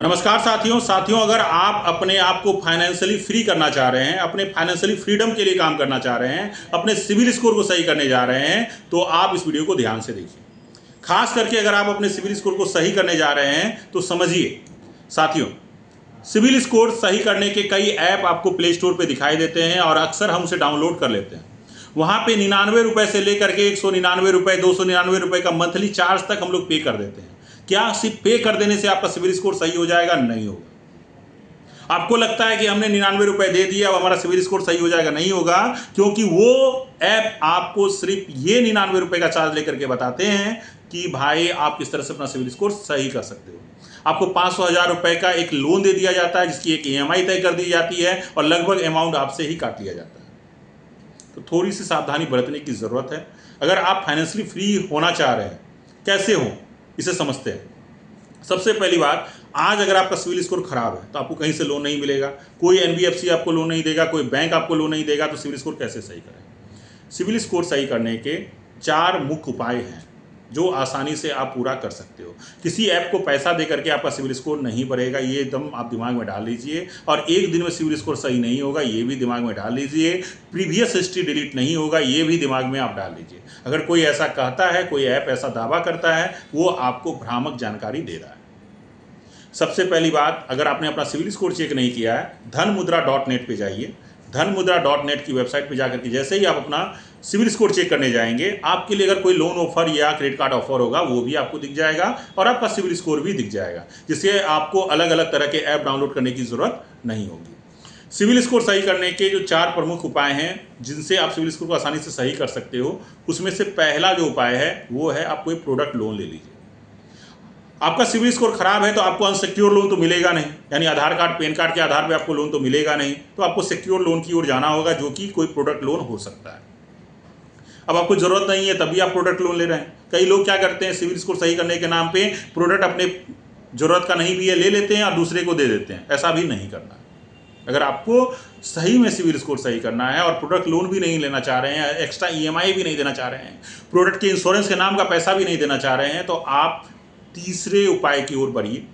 नमस्कार साथियों अगर आप अपने आप को फाइनेंशियली फ्री करना चाह रहे हैं, अपने फाइनेंशियली फ्रीडम के लिए काम करना चाह रहे हैं, अपने सिविल स्कोर को सही करने जा रहे हैं, तो आप इस वीडियो को ध्यान से देखिए। खास करके अगर आप अपने सिविल स्कोर को सही करने जा रहे हैं तो समझिए साथियों, सिविल स्कोर सही करने के कई ऐप आपको प्ले स्टोर पर दिखाई देते हैं और अक्सर हम उसे डाउनलोड कर लेते हैं। वहाँ पे 99 रुपये से लेकर के 199 रुपये, 299 रुपये का मंथली चार्ज तक हम लोग पे कर देते हैं। क्या सिर्फ पे कर देने से आपका सिविल स्कोर सही हो जाएगा? नहीं होगा। आपको लगता है कि हमने 99 रुपये दे दिया अब हमारा सिविल स्कोर सही हो जाएगा? नहीं होगा, क्योंकि वो ऐप आपको सिर्फ ये 99 रुपये का चार्ज लेकर के बताते हैं कि भाई आप किस तरह से अपना सिविल स्कोर सही कर सकते हो। आपको 500,000 रुपये का एक लोन दे दिया जाता है जिसकी एक EMI तय कर दी जाती है और लगभग अमाउंट आपसे ही काट लिया जाता है। तो थोड़ी सी सावधानी बरतने की ज़रूरत है। अगर आप फाइनेंशियली फ्री होना चाह रहे हैं, कैसे हो इसे समझते हैं। सबसे पहली बात, आज अगर आपका सिविल स्कोर खराब है तो आपको कहीं से लोन नहीं मिलेगा, कोई NBFC आपको लोन नहीं देगा, कोई बैंक आपको लोन नहीं देगा, तो सिविल स्कोर कैसे सही करें? सिविल स्कोर सही करने के 4 मुख्य उपाय हैं जो आसानी से आप पूरा कर सकते हो। किसी ऐप को पैसा दे करके आपका सिविल स्कोर नहीं बढ़ेगा, ये एकदम आप दिमाग में डाल लीजिए। और एक दिन में सिविल स्कोर सही नहीं होगा, ये भी दिमाग में डाल लीजिए। प्रीवियस हिस्ट्री डिलीट नहीं होगा, ये भी दिमाग में आप डाल लीजिए। अगर कोई ऐसा कहता है, कोई ऐप ऐसा दावा करता है, वो आपको भ्रामक जानकारी दे रहा है। सबसे पहली बात, अगर आपने अपना सिविल स्कोर चेक नहीं किया है, dhanmudra.net पे जाइए। dhanmudra.net की वेबसाइट पे जाकर के जैसे ही आप अपना सिविल स्कोर चेक करने जाएंगे, आपके लिए अगर कोई लोन ऑफर या क्रेडिट कार्ड ऑफर होगा वो भी आपको दिख जाएगा और आपका सिविल स्कोर भी दिख जाएगा, जिससे आपको अलग अलग तरह के ऐप डाउनलोड करने की ज़रूरत नहीं होगी। सिविल स्कोर सही करने के जो 4 प्रमुख उपाय हैं जिनसे आप सिविल स्कोर को आसानी से सही कर सकते हो, उसमें से पहला जो उपाय है वो है आप कोई प्रोडक्ट लोन ले लीजिए। आपका सिविल स्कोर खराब है तो आपको अनसिक्योर लोन तो मिलेगा नहीं, यानी आधार कार्ड पैन कार्ड के आधार पे आपको लोन तो मिलेगा नहीं, तो आपको सिक्योर लोन की ओर जाना होगा जो कि कोई प्रोडक्ट लोन हो सकता है। अब आपको जरूरत नहीं है तभी आप प्रोडक्ट लोन ले रहे हैं। कई लोग क्या करते हैं, सिविल स्कोर सही करने के नाम पे प्रोडक्ट अपने जरूरत का नहीं भी है ले लेते हैं और दूसरे को दे देते हैं। ऐसा भी नहीं करना। अगर आपको सही में सिविल स्कोर सही करना है और प्रोडक्ट लोन भी नहीं लेना चाह रहे हैं, एक्स्ट्रा EMI भी नहीं देना चाह रहे हैं, प्रोडक्ट के इंश्योरेंस के नाम का पैसा भी नहीं देना चाह रहे हैं, तो आप तीसरे उपाय की ओर बढ़िए।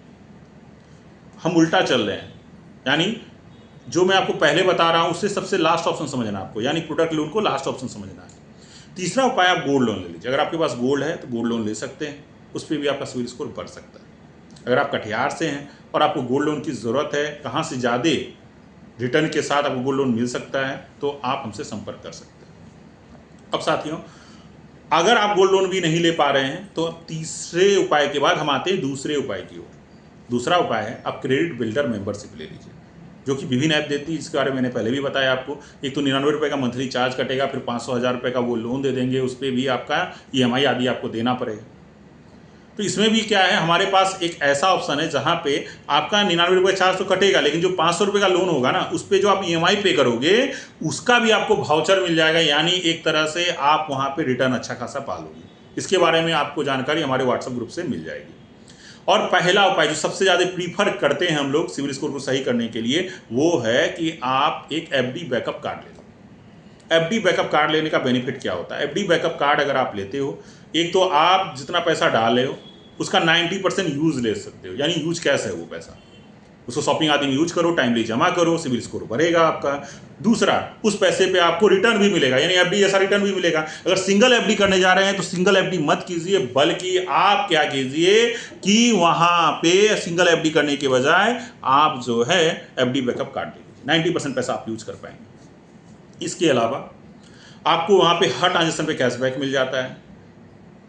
हम उल्टा चल रहे हैं, यानी जो मैं आपको पहले बता रहा हूं उससे सबसे लास्ट ऑप्शन समझना आपको, यानी प्रोडक्ट लोन को लास्ट ऑप्शन समझना है। तीसरा उपाय, आप गोल्ड लोन ले लीजिए। अगर आपके पास गोल्ड है तो गोल्ड लोन ले सकते हैं, उस पर भी आपका सिविल स्कोर बढ़ सकता है। अगर आप कटिहार से हैं और आपको गोल्ड लोन की ज़रूरत है, कहाँ से ज़्यादा रिटर्न के साथ आपको गोल्ड लोन मिल सकता है, तो आप हमसे संपर्क कर सकते हैं। अब साथियों, अगर आप गोल्ड लोन भी नहीं ले पा रहे हैं तो अब तीसरे उपाय के बाद हम आते हैं दूसरे उपाय की ओर। दूसरा उपाय है आप क्रेडिट बिल्डर मेंबरशिप ले लीजिए, जो कि विभिन्न ऐप देती है। इसके बारे में मैंने पहले भी बताया आपको। एक तो 99 रुपये का मंथली चार्ज कटेगा, फिर 500,000 रुपये का वो लोन दे देंगे, उस पर भी आपका EMI आदि आपको देना पड़ेगा। तो इसमें भी क्या है, हमारे पास एक ऐसा ऑप्शन है जहाँ पे आपका 99 रुपये चार्ज तो कटेगा, लेकिन जो 500 रुपये का लोन होगा ना, उस पर जो आप EMI पे करोगे उसका भी आपको वाउचर मिल जाएगा, यानी एक तरह से आप वहाँ पे रिटर्न अच्छा खासा पा लोगे। इसके बारे में आपको जानकारी हमारे WhatsApp ग्रुप से मिल जाएगी। और पहला उपाय जो सबसे ज़्यादा प्रीफर करते हैं हम लोग सिविल स्कोर को सही करने के लिए, वो है कि आप एक FD बैकअप कार्ड ले लो। FD बैकअप कार्ड लेने का बेनिफिट क्या होता है? FD बैकअप कार्ड अगर आप लेते हो, एक तो आप जितना पैसा डाल रहे हो उसका 90% यूज़ ले सकते हो, यानी यूज कैश है वो पैसा, उसको शॉपिंग आदि में यूज करो, टाइमली जमा करो, सिविल स्कोर बढ़ेगा आपका। दूसरा, उस पैसे पे आपको रिटर्न भी मिलेगा, यानी FD जैसा रिटर्न भी मिलेगा। अगर सिंगल FD करने जा रहे हैं तो सिंगल FD मत कीजिए, बल्कि आप क्या कीजिए कि वहाँ पे सिंगल FD करने के बजाय आप जो है FD बैकअप कार्ड ले लीजिए, 90% पैसा आप यूज कर पाएंगे। इसके अलावा आपको वहाँ पे हर ट्रांजेक्शन पे कैशबैक मिल जाता है,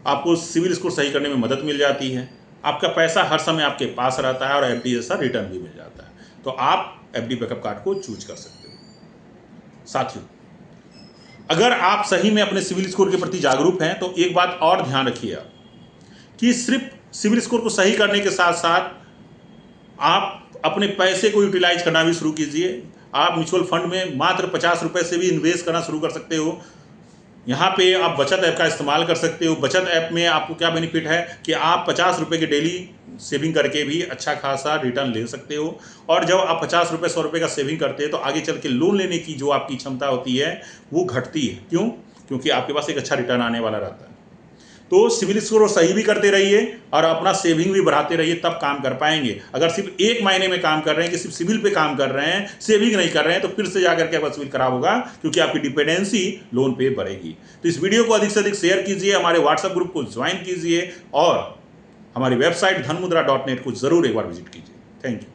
आपको सिविल स्कोर सही करने में मदद मिल जाती है, आपका पैसा हर समय आपके पास रहता है और FD जैसा रिटर्न भी मिल जाता है। तो आप FD बैकअप कार्ड को चूज कर सकते हो। साथियों, अगर आप सही में अपने सिविल स्कोर के प्रति जागरूक हैं तो एक बात और ध्यान रखिए आप, कि सिर्फ सिविल स्कोर को सही करने के साथ साथ आप अपने पैसे को यूटिलाइज करना भी शुरू कीजिए। आप म्यूचुअल फंड में मात्र 50 रुपये से भी इन्वेस्ट करना शुरू कर सकते हो। यहाँ पे आप बचत ऐप का इस्तेमाल कर सकते हो। बचत ऐप में आपको क्या बेनिफिट है कि आप 50 रुपये के डेली सेविंग करके भी अच्छा खासा रिटर्न ले सकते हो। और जब आप 50 रुपये 100 रुपये का सेविंग करते हैं तो आगे चल के लोन लेने की जो आपकी क्षमता होती है वो घटती है। क्यों? क्योंकि आपके पास एक अच्छा रिटर्न आने वाला रहता है। तो सिविल स्कोर सही भी करते रहिए और अपना सेविंग भी बढ़ाते रहिए, तब काम कर पाएंगे। अगर सिर्फ एक महीने में काम कर रहे हैं कि सिर्फ सिविल पे काम कर रहे हैं, सेविंग नहीं कर रहे हैं, तो फिर से जाकर के आपका सिविल खराब होगा, क्योंकि आपकी डिपेंडेंसी लोन पे बढ़ेगी। तो इस वीडियो को अधिक से अधिक शेयर कीजिए, हमारे व्हाट्सएप ग्रुप को ज्वाइन कीजिए और हमारी वेबसाइट dhanmudra.net को जरूर एक बार विजिट कीजिए। Thank you.